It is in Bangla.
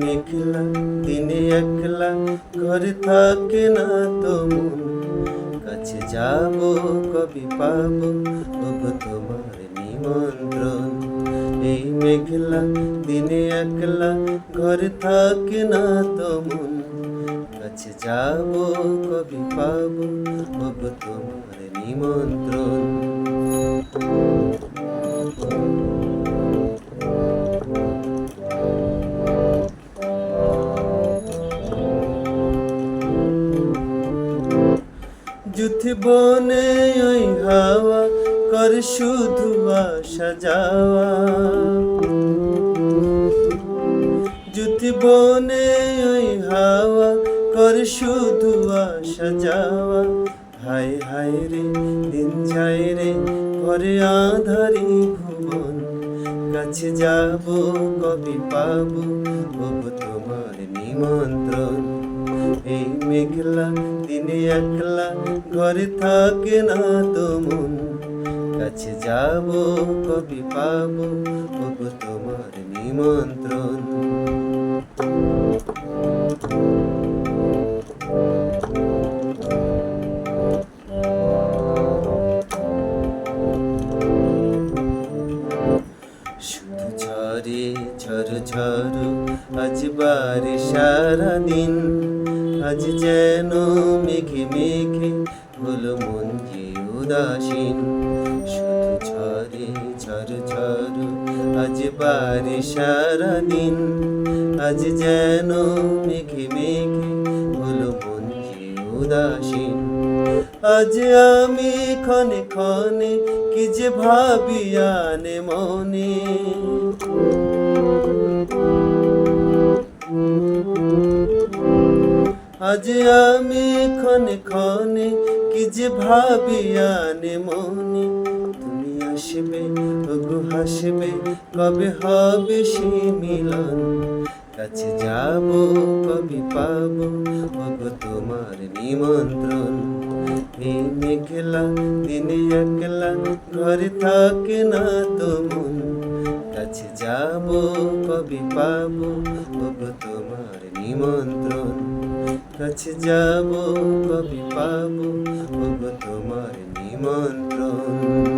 মেঘলা দিনে একলা ঘরে থাকে না তো মন, কাছে যাব কবি পাবো ওগো তোমার নিমন্ত্রণ। এই মেঘলা দিনে একলা ঘরে থাকে না তো মন, কাছে যাব কবি পাবো ওগো তোমার নিমন্ত্রণ। যুথি বনে ওই হাওয়া কর শুধু আসা যাওয়া, যুথি বনে ওই হাওয়া কর শুধু আসা যাওয়া। হায় হায় রে দিন যায় রে ঘরে আধারি ভুবন, কাছে যাব কবি পাবো ওগো তোমার নিমন্ত্রণ। এই মেঘলা দিনে একলা ঘরে থাকে না তো মন, কাছে যাব কবি পাবো ওগো তোমার নিমন্ত্রণ। শুধু ঝরে ঝড় ঝড় আজ বারে সারাদিন, আজ যেন মেঘে মেঘে হলো মন যে উদাসীন। শুধু ঝরে ঝড় ঝড় আজ বারে সারাদিন, আজ যেন মেঘে মেঘে হলো মন যে উদাসীন। আজ আমি ক্ষণে ক্ষণে কি যে ভাবি আনে মনে, আজ আমি ক্ষণে ক্ষণে কি যে ভাবি আনে মনে। তুমি আসবে ওগো হাসবে কবে হবে সে মিলন, কাছে যাব কবি পাবো ওগো তোমার নিমন্ত্রণ। এই মেঘলা দিনে একলা ঘরে থাকে না তো মন, কাছে যাব কবি পাবো ওগো তোমার নিমন্ত্রণ। কাছে যাব কবি পাবো ওগো তোমার নিমন্ত্রণ।